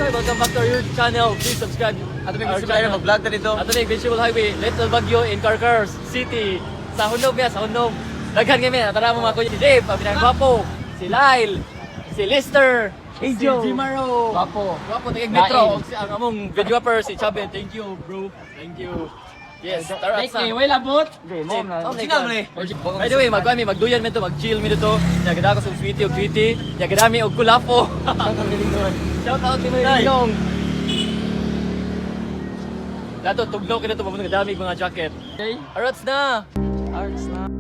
welcome back to our YouTube channel. Please subscribe Ato may our gusto tayo channel. mag-vlog na dito. Ato na yung Visual Highway, Little Baguio in Carcars City. Sa Hunog niya, sa Hunog. Daghan kami, natara mo mga kuya. Si Dave, Pabinang Gwapo, si Lyle, si Lister, si Jimaro. Gwapo. Gwapo, naging metro. Ang among videographer, si Chabin. Thank you, bro. Thank you. Yes, tara sa. Way labot. Sino mo ni? By the way, magduyan mi to, mag-chill mi dito. Yagada ko sa sweetie og sweetie. Yagada mi og kulapo. Shout out kay Marilong. Dato tugnaw kina to papunta dami mga jacket. Okay? Arts na. Arts na.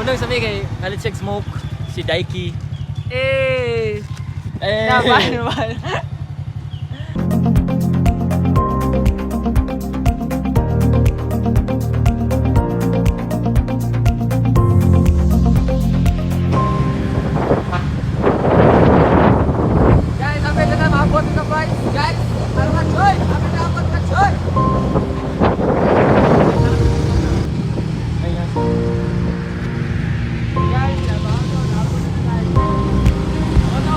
Unang sabi kay Kalitchek Smoke, si Daiki. Eh! Naman. Guys, amin na maabot na guys. Guys, ano ka choy? Amin na abot ka choy. Guys, naabot na guys. Ano?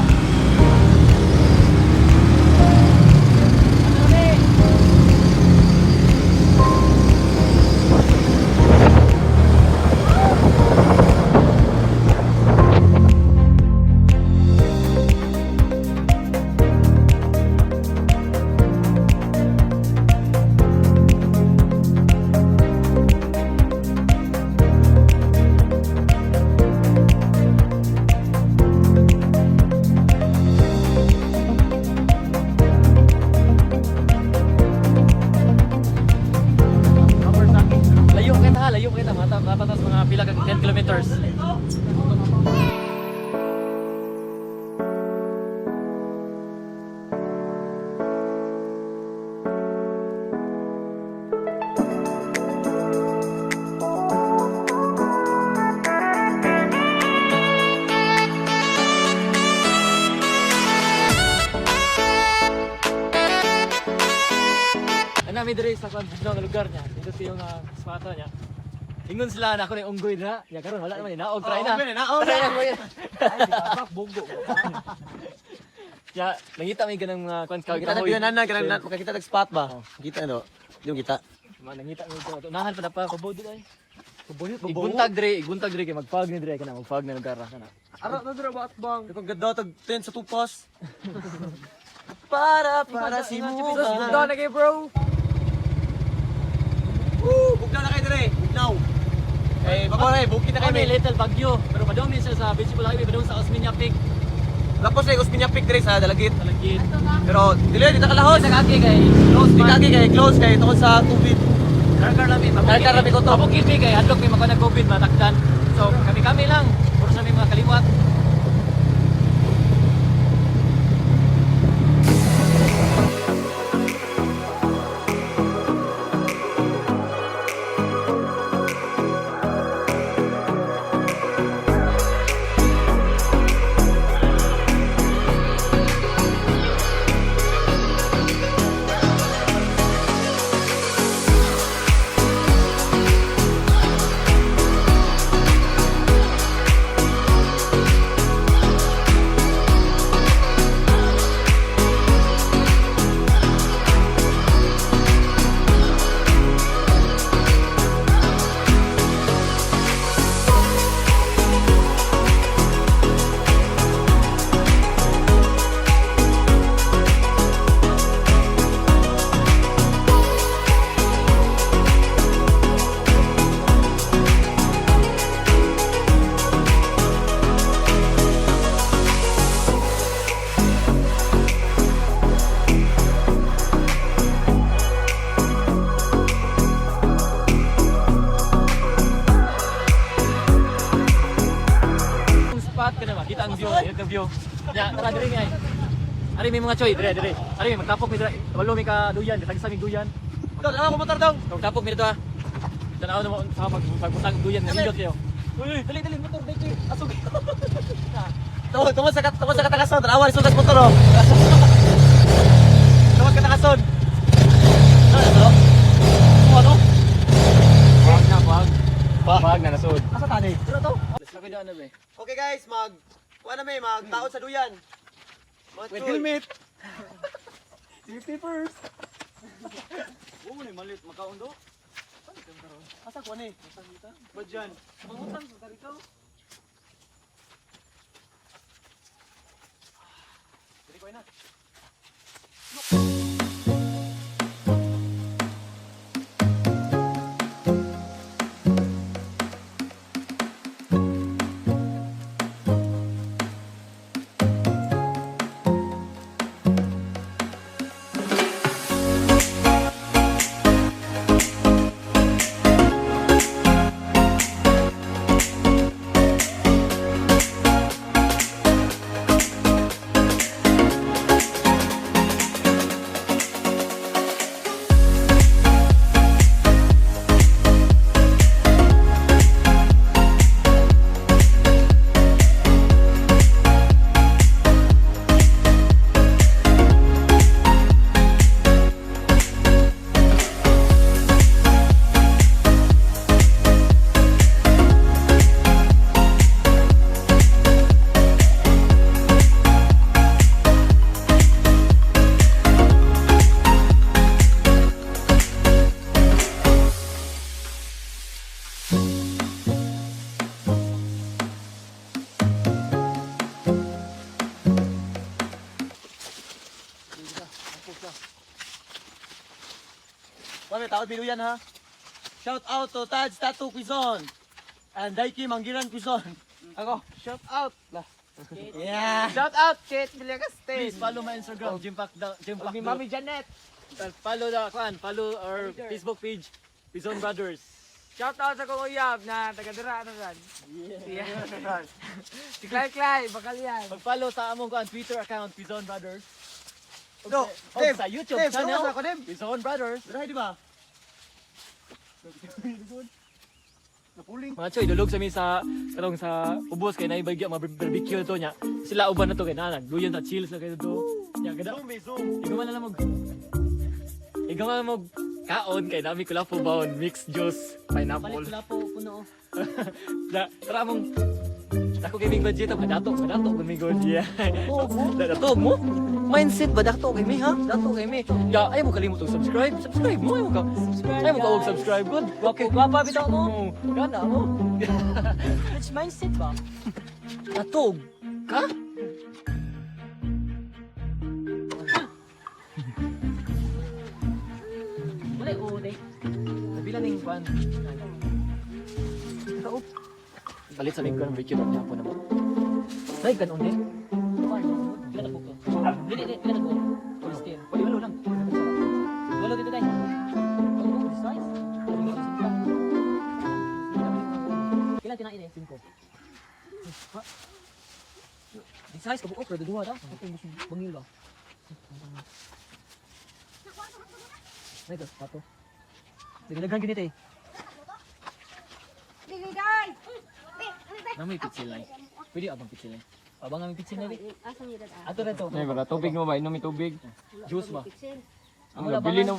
Layo kita, matatas mga pila kag 10 kilometers. Nami dire sa kanang lugar niya. Dito sa yung spot niya. Ingon sila na ako na unggoy na. Ya karon wala naman naog try na. Try na mo yan. Ay, bugo. Ya, nangita may ganang mga kwan Kita na biyan na kanang makakita tag spot ba? Kita no. Yung kita. Nangita mo ito. Unahan pa na pa kubo dito ay. Iguntag dire kay magfog ni dire kana magfog na lugar kana. Ara na dira ba bang? Kung gadto tag 10 sa tupas. Para si mo. Doon na kayo bro. Bugnaw na kayo dire. Bugnaw. Eh, makoray, bukid na Kami kami. Little Baguio, pero padong ni siya sa Visual Highway, padong sa Osmeña Peak. Tapos ay Uspinya Peak dire sa Dalagit. Talagit. Pero dili dito kalahos. Sa kaki kay close Di man. kagi kay close kay tungod sa tubig. Karkar lami, Karkar lami ko to. Mabukid mi kay hadlok mi mako na COVID matakdan. So kami lang, puro sa mga kaliwat. Bagyo. Ya, tara diri mi ay. Ari mi mga choy, dire. Ari mi magtapok mi dire. Walo mi ka duyan, tagsa mi duyan. Dong, ako motor dong. Kung tapok mi dito ha. Tanaw na mo sa pagpuntang duyan nga nindot kayo. Uy, dali motor dito. Asog. Tumo sa katakason, tanawan sugas motor oh. Tumo sa katakason. Ano? Wag na nasud. Asa tani? Pero to. Let's look at be. Okay guys, kuha na may magtaod sa duyan. With helmet. Safety first. Oo, ni malit makaundo. Asa kuha ni? Ba diyan? Mangutang sa dito. Dili ko na. Wala taod biluyan ha. Shout out to Tad's Tattoo Quezon and Daiki Manggiran Quezon. Ako, shout out. Yeah. Shout out, Kate Villegaste. Please follow my Instagram, Jimpack. Ni Mami Janet. Follow our Facebook page, Pizon Brothers. Shout out sa kong uyab na taga-dira ano ran. Yeah. Si Clay, bakal yan. Mag-follow sa among Twitter account, Pizon Brothers. Do, O Dave, sa YouTube Dave, channel, ano ako, Dave? Pizon Brothers. Darahay di ba? Napuling. Mga choy, dulog sa mi sa karong sa ubos kay naibagya barbecue to nya. Sila uban na to kay nanag. Duyan ta chill sa kayo to. Nya kada. Zoom. Ikaw man na mo. Ikaw man mo kaon kay nami kulapo baon mixed juice pineapple. Kulapo puno. Tara mong ako kay big budget ako dato kun mi god yeah. Dato mo. Mindset ba dato kay mi ha? Dato kay mi. Ya ay mo kalimot og subscribe. Subscribe mo ay mo ka. Ay mo ka og subscribe good. Okay, Gwapa bitaw mo. Gana mo. Which mindset ba? Datog ka? Wala uday. Nabila ning kwan. Balit sa lingkod ng video niya po naman. Ay, ganun din. Pila na buko. Dili pila na buko. Polistier. Walo lang. Wala dito dai. Oh, size. Kila tinain eh? 5. Di size ko buko pero duha ta. Ako gusto bangil ba. Nay ka pato. Dagdagan kinit eh. Liligay! Namoy pitsil lang. Pwede abang pitsil lang. Abang namin pitsil na rin. Asam yun dada? Ato na to. Ay, bala tubig mo ba? Inom tubig. Juice ba? Pitsin. Ang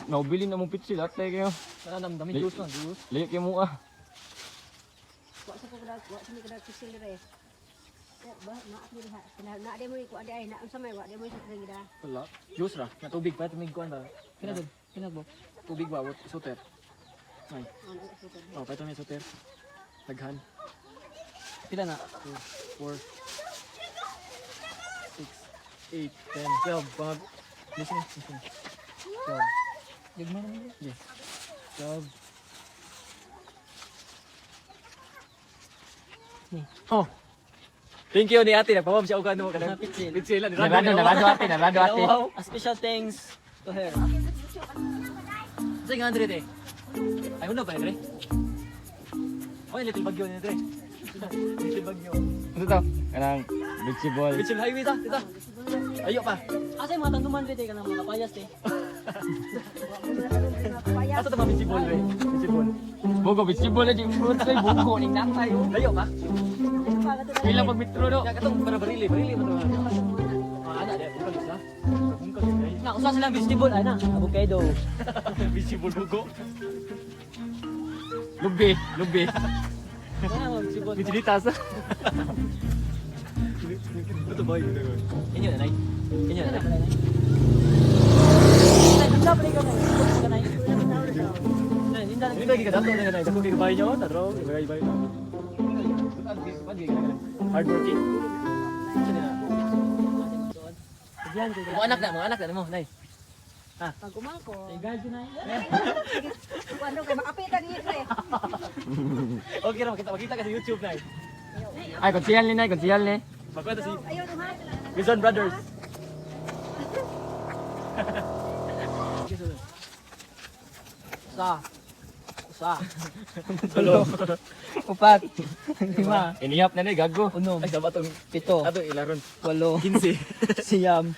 nabili na mong pitsil at kayo. Sana dami juice lang. Juice. Liyak kayo mo ah. Wa sa mi kadag pitsin dire. Ba, maak mi diha. Na ade mo ko ade ay na unsa may wa ade mo sa gida. Wala. Juice ra. Na tubig pa. Tumig kuhan ba? Pinagod. Pinagod. Tubig ba? Soter. Ay. Ano super. Oh, pa ito may soter. Daghan. Pila na? 2, 4, 6, 8, 10, 12. Pag... Listen. 12. Gagman naman yun. Yes. 12. Oh! Thank you ni ate. Nagpamam siya o kano. Pitsil. Pitsil. Narado ate. Wow, a special thanks to her. Sige, Andre, te. Ay, ano ba, Andre? Oh, yung little bagyo ni Andre. Little bagyo. Ano to? Kanang Visible. Mitchell Highway ta, tita. Ayo pa. Asa yung mga tanduman dito ka ng mga kapayas eh. Asa ta visible we? Visible. Bugo visible na di front ay bugo ning natay. Ayo pa. Pila pag metro do. Ya katong para barili mo to. Ana dia bukan sa. Bukan sa. Nga, usa silang vegetable, ay na, avocado. Visible bugo. Lubi, lubi. Kaya mo, vegetable. Mitilitas. Ito ba yun? Inyo na, Nay. Inyo na, Nay. Hindi pa rin ka na. Ini lagi ka dato na, Nay. Dako kay kabayo nyo, taro. Ibay-ibay. Hard working. Mga anak na mo, Nay. Pag umako. Guys, yun na yun. Ano kay makapitan niya eh. Okay ra, makita ka sa YouTube, Nay. Ay, konsihal ni nay, konsihal ni. Magkwento si Ayun ha. Quezon Brothers. Usa. Tulo. Upat. Lima. Inihap na ni gago. Unom. Ay, sabat tong Pito. ato ilaron. Walo. 15. Siyam.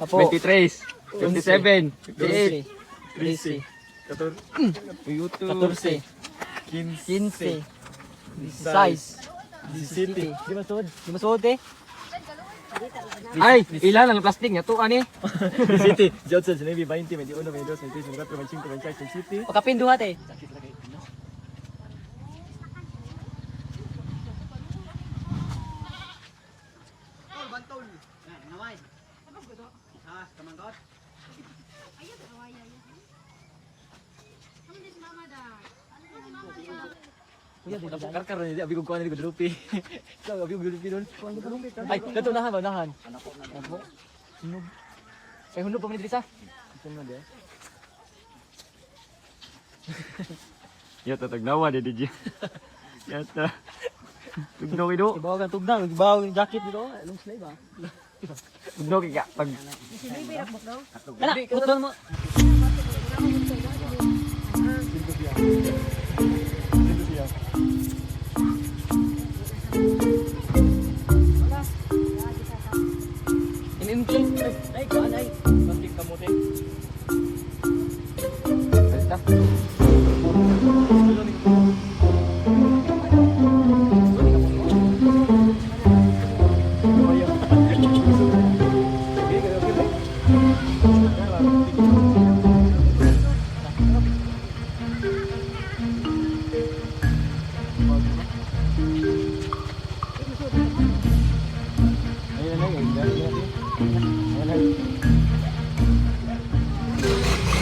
Apo. 23, 57, 58, 13. 14. YouTube. 14. 15. 16. 17. Di ba sud? Di masod eh. Ay, ilan ang plastic niya to ani? City. Johnson, Navy 20, 21, 22, 23, 24, 25, 26, City. Pakapinduhat eh. Sakit lagi. No? Karkar ni abi ko kuan ni Guadalupe. So abi ko Guadalupe doon. Ay, kato nahan ba nahan. Ako. Sunog. Ay hunod pa man diri sa. Sunog dia. Yata tagnawa di DJ. Yata. Tugno kido. Ibaw kang tugnaw, ibaw yung jacket dito. Long sleeve ba? Tugno kay pag Ana, putol mo. Inintin. Ay, kuan ay. Plastic kamote. basta.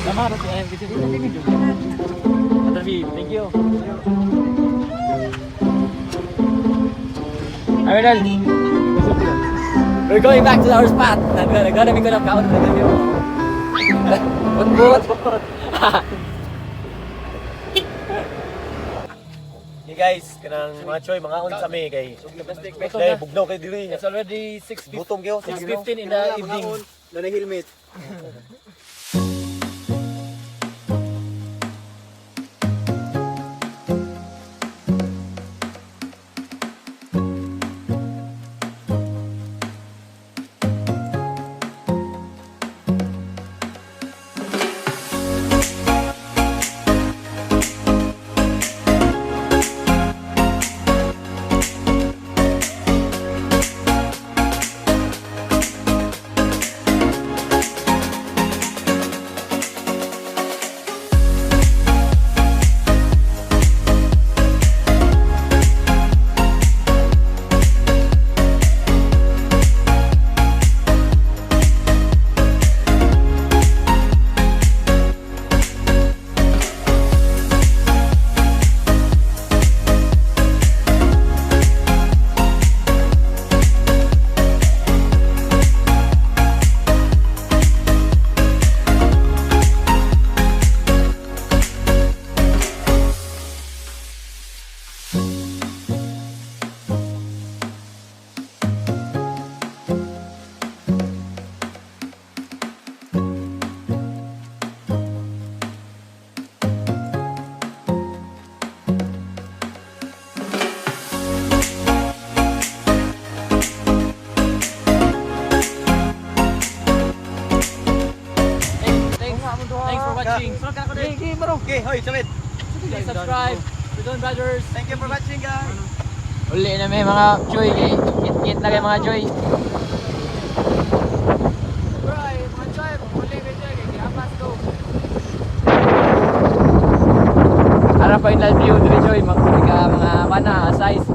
Tama ra si ayam kasi. Atabi, thank you. Ay, dal. We're going back to our spot. Nagana mi ko na kaon na video. What? Hey guys, kanang mga choy, mga on sa mi kay. Dahil bugnaw kay diri. It's already 6:15. Gutom kayo. 6:15 in the evening. Na helmet. watching. Okay, bro. Okay, hoy, Chawid. Please subscribe. Bidon Brothers. Thank you for watching, guys. Uli na may mga choy. Kit-kit na kayo mga choy. Bro, ay, mga choy, muli ka choy, kaya apas go. Ara final view diri choy. Mga pana size.